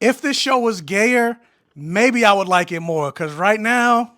If this show was gayer, maybe I would like it more, because right now,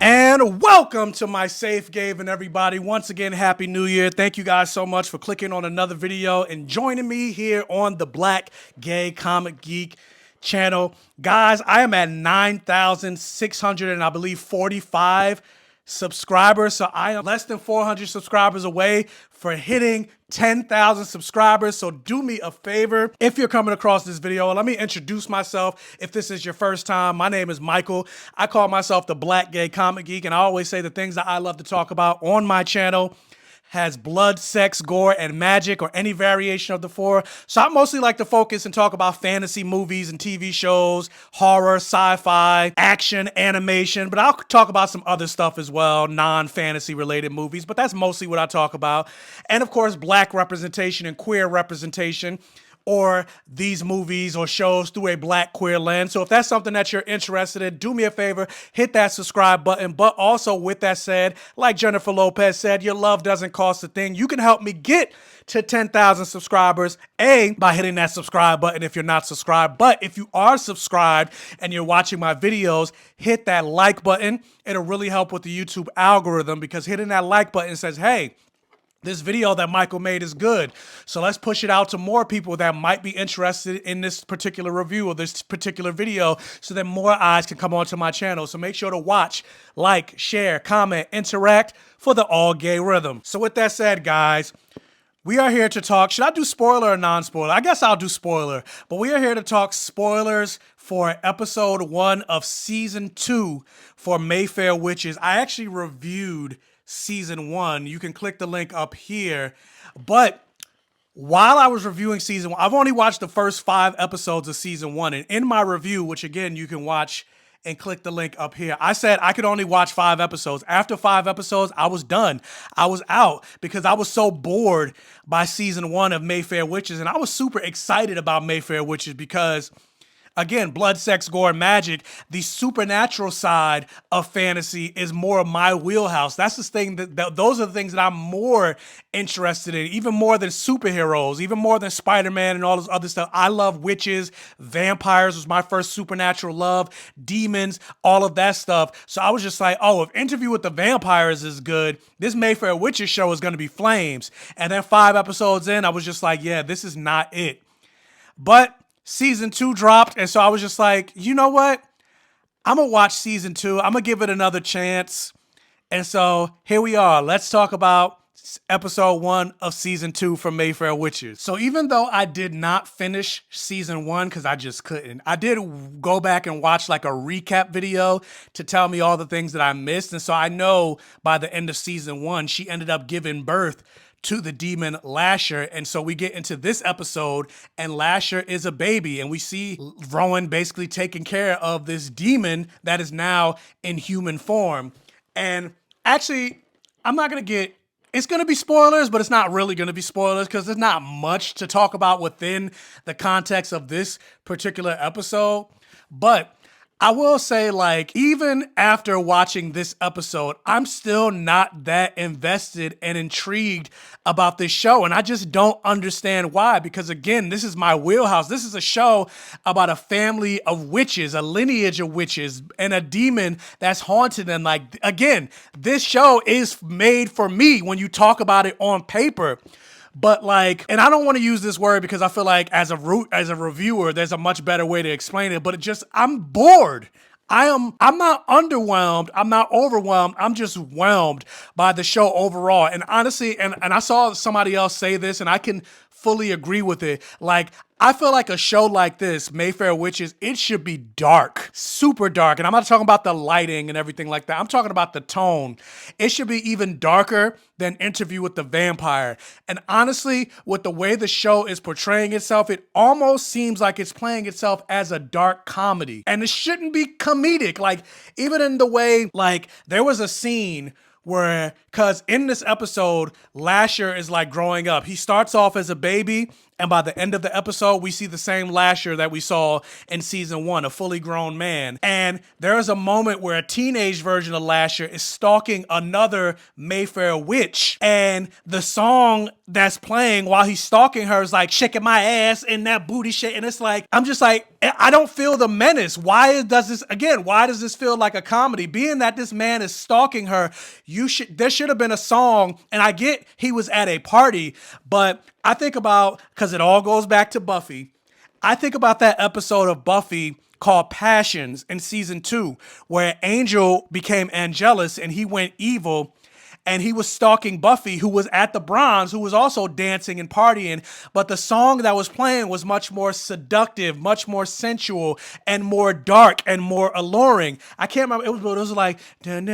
and welcome to my Safe Gayven, everybody. Once again, Happy New Year. Thank you guys so much for clicking on another video and joining me here on the Black Gay Comic Geek channel. Guys, I am at 9,600 and I believe 45 subscribers. So I am less than 400 subscribers away for hitting 10,000 subscribers. So do me a favor, if you're coming across this video, let me introduce myself. If this is your first time, my name is Michael. I call myself the Black Gay Comic Geek, and I always say the things that I love to talk about on my channel has blood, sex, gore, and magic, or any variation of the four. So I mostly like to focus and talk about fantasy movies and TV shows, horror, sci-fi, action, animation, but I'll talk about some other stuff as well, non-fantasy related movies, but that's mostly what I talk about. And of course, black representation and queer representation, or these movies or shows through a black queer lens. So if that's something that you're interested in, do me a favor, hit that subscribe button. But also, with that said, like Jennifer Lopez said, your love doesn't cost a thing. You can help me get to 10,000 subscribers, by hitting that subscribe button if you're not subscribed. But if you are subscribed and you're watching my videos, hit that like button. It'll really help with the YouTube algorithm, because hitting that like button says, hey, this video that Michael made is good, so let's push it out to more people that might be interested in this particular review or this particular video, so that more eyes can come onto my channel. So make sure to watch, like, share, comment, interact for the all gay rhythm. So with that said, guys, we are here to talk. Should I do spoiler or non-spoiler? I guess I'll do spoiler, but we are here to talk spoilers for episode 1 of season 2 for Mayfair Witches. I actually reviewed season 1. You can click the link up here. But while I was reviewing season 1, I've only watched the first 5 episodes of season 1. And in my review, which again, you can watch and click the link up here, I said I could only watch 5 episodes. After 5 episodes, I was done. I was out, because I was so bored by season 1 of Mayfair Witches. And I was super excited about Mayfair Witches because, again, blood, sex, gore, and magic, the supernatural side of fantasy is more of my wheelhouse. That's the thing those are the things that I'm more interested in, even more than superheroes, even more than Spider-Man and all this other stuff. I love witches, vampires was my first supernatural love, demons, all of that stuff. So I was just like, oh, if Interview with the Vampires is good, this Mayfair Witches show is going to be flames. And then 5 episodes in, I was just like, yeah, this is not it. But season 2 dropped, and so I was just like, you know what? I'm gonna watch season 2. I'm gonna give it another chance. And so here we are. Let's talk about episode 1 of season 2 from Mayfair Witches. So even though I did not finish season 1 because I just couldn't, I did go back and watch like a recap video to tell me all the things that I missed. And so I know by the end of season 1, she ended up giving birth to the demon Lasher. And so we get into this episode, and Lasher is a baby, and we see Rowan basically taking care of this demon that is now in human form. And actually, I'm not gonna get, it's gonna be spoilers, but it's not really gonna be spoilers because there's not much to talk about within the context of this particular episode. But I will say, like, even after watching this episode, I'm still not that invested and intrigued about this show. And I just don't understand why, because again, this is my wheelhouse. This is a show about a family of witches, a lineage of witches, and a demon that's haunted them. Like, again, this show is made for me when you talk about it on paper. But like, and I don't want to use this word because I feel like as a reviewer, there's a much better way to explain it, but it just, I'm bored. I'm not underwhelmed. I'm not overwhelmed. I'm just whelmed by the show overall. And honestly, and I saw somebody else say this, and I can fully agree with it. Like, I feel like a show like this, Mayfair Witches, it should be dark, super dark. And I'm not talking about the lighting and everything like that. I'm talking about the tone. It should be even darker than Interview with the Vampire. And honestly, with the way the show is portraying itself, it almost seems like it's playing itself as a dark comedy. And it shouldn't be comedic. Like, even in the way, like, there was a scene where, cause in this episode, Lasher is like growing up. He starts off as a baby, And by the end of the episode, we see the same Lasher that we saw in season 1, a fully grown man. And there is a moment where a teenage version of Lasher is stalking another Mayfair witch. And the song that's playing while he's stalking her is like, shaking my ass in that booty shit. And it's like, I'm just like, I don't feel the menace. Why does this feel like a comedy? Being that this man is stalking her, there should have been a song. And I get he was at a party, but I think about, because it all goes back to Buffy, I think about that episode of Buffy called Passions in season 2, where Angel became Angelus and he went evil. And he was stalking Buffy, who was at the Bronze, who was also dancing and partying. But the song that was playing was much more seductive, much more sensual, and more dark and more alluring. I can't remember. It was like, and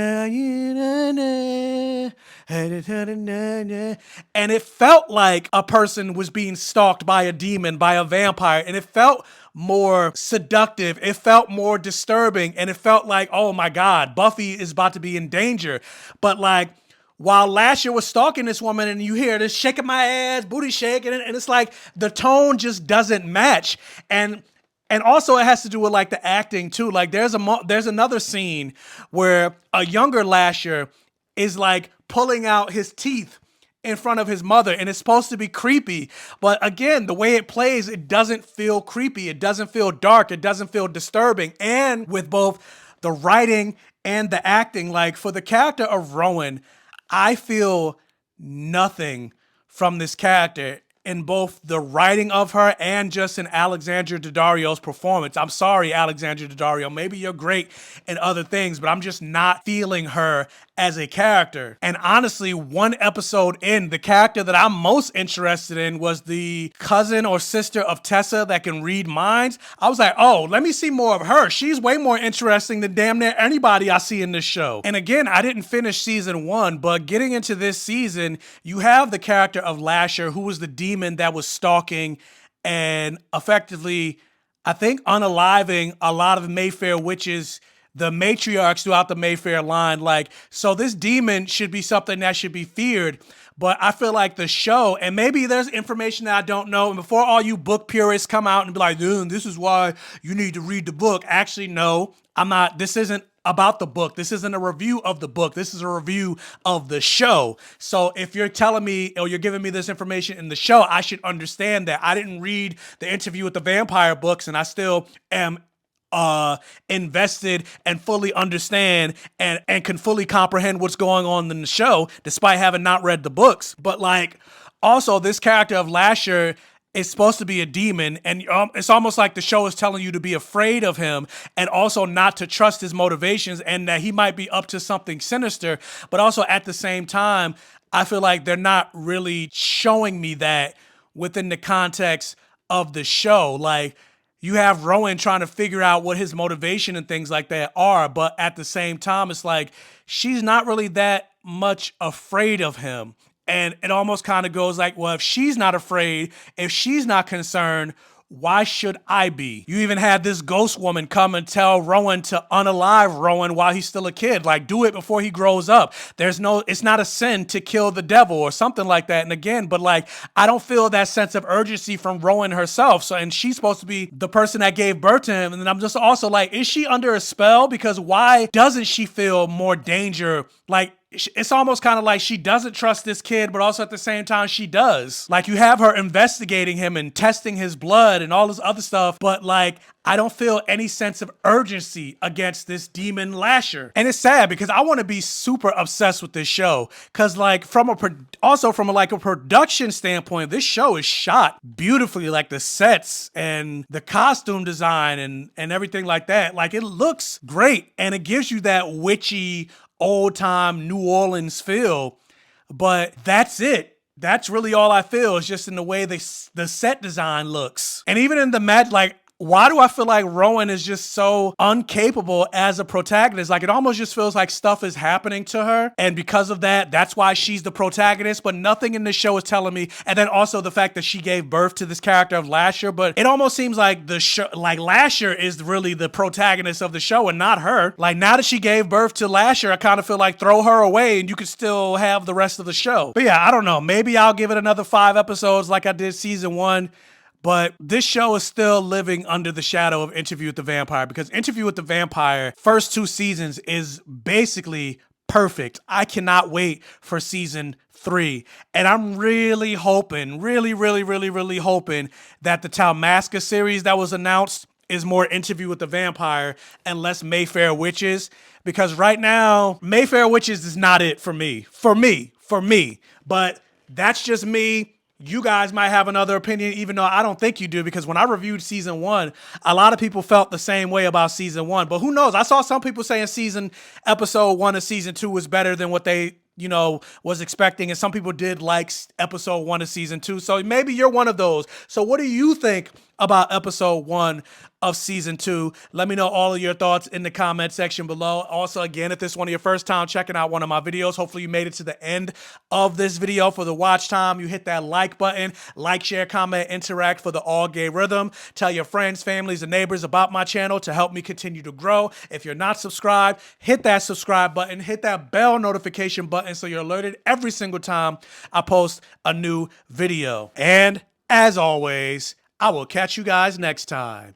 it felt like a person was being stalked by a demon, by a vampire. And it felt more seductive. It felt more disturbing. And it felt like, oh my God, Buffy is about to be in danger. But like, while Lasher was stalking this woman and you hear this shaking my ass, booty shaking, and it's like the tone just doesn't match. And also it has to do with like the acting too. Like there's another scene where a younger Lasher is like pulling out his teeth in front of his mother, and it's supposed to be creepy. But again, the way it plays, it doesn't feel creepy. It doesn't feel dark. It doesn't feel disturbing. And with both the writing and the acting, like for the character of Rowan, I feel nothing from this character in both the writing of her and just in Alexandra Daddario's performance. I'm sorry, Alexandra Daddario. Maybe you're great in other things, but I'm just not feeling her as a character. And honestly, one episode in, the character that I'm most interested in was the cousin or sister of Tessa that can read minds. I was like, oh, let me see more of her. She's way more interesting than damn near anybody I see in this show. And again, I didn't finish season 1, but getting into this season, you have the character of Lasher, who was the demon that was stalking and effectively, I think, unaliving a lot of Mayfair witches, the matriarchs throughout the Mayfair line. Like, so this demon should be something that should be feared. But I feel like the show, and maybe there's information that I don't know, and before all you book purists come out and be like, this is why you need to read the book. Actually, no, I'm not. This isn't about the book. This isn't a review of the book. This is a review of the show. So if you're telling me or you're giving me this information in the show, I should understand that. I didn't read the Interview with the Vampire books, and I still am invested and fully understand and can fully comprehend what's going on in the show, despite having not read the books. But like, also this character of Lasher is supposed to be a demon, and it's almost like the show is telling you to be afraid of him and also not to trust his motivations and that he might be up to something sinister. But also at the same time, I feel like they're not really showing me that within the context of the show. Like, you have Rowan trying to figure out what his motivation and things like that are, but at the same time, it's like she's not really that much afraid of him. And it almost kind of goes like, well, if she's not afraid, if she's not concerned, why should I be? You even had this ghost woman come and tell Rowan to unalive Rowan while he's still a kid. Like, do it before he grows up. It's not a sin to kill the devil or something like that. And again, but like, I don't feel that sense of urgency from Rowan herself. So, and she's supposed to be the person that gave birth to him. And then I'm just also like, is she under a spell? Because why doesn't she feel more danger? Like, it's almost kind of like she doesn't trust this kid, but also at the same time she does. Like, you have her investigating him and testing his blood and all this other stuff, but like, I don't feel any sense of urgency against this demon Lasher. And it's sad because I want to be super obsessed with this show. Cause like from a production standpoint, this show is shot beautifully, like the sets and the costume design and everything like that. Like, it looks great and it gives you that witchy, old time New Orleans feel, but that's it. That's really all I feel is just in the way the set design looks. And even in the like, why do I feel like Rowan is just so incapable as a protagonist? Like, it almost just feels like stuff is happening to her, and because of that, that's why she's the protagonist, but nothing in this show is telling me. And then also the fact that she gave birth to this character of Lasher, but it almost seems like the show, like Lasher is really the protagonist of the show and not her. Like, now that she gave birth to Lasher, I kind of feel like throw her away and you could still have the rest of the show. But yeah, I don't know. Maybe I'll give it another 5 episodes like I did season 1. But this show is still living under the shadow of Interview with the Vampire, because Interview with the Vampire, first 2 seasons is basically perfect. I cannot wait for season 3. And I'm really hoping, really hoping that the Talmasca series that was announced is more Interview with the Vampire and less Mayfair Witches. Because right now, Mayfair Witches is not it for me. For me. But that's just me. You guys might have another opinion, even though I don't think you do, because when I reviewed season 1, a lot of people felt the same way about season 1. But who knows? I saw some people saying episode 1 of season 2 was better than what they, was expecting. And some people did like episode 1 of season 2. So maybe you're one of those. So what do you think about episode 1 of season 2? Let me know all of your thoughts in the comment section below. Also, again, if this is one of your first time checking out one of my videos, hopefully you made it to the end of this video. For the watch time, you hit that like button, like, share, comment, interact for the all gay rhythm. Tell your friends, families, and neighbors about my channel to help me continue to grow. If you're not subscribed, hit that subscribe button, hit that bell notification button so you're alerted every single time I post a new video. And as always, I will catch you guys next time.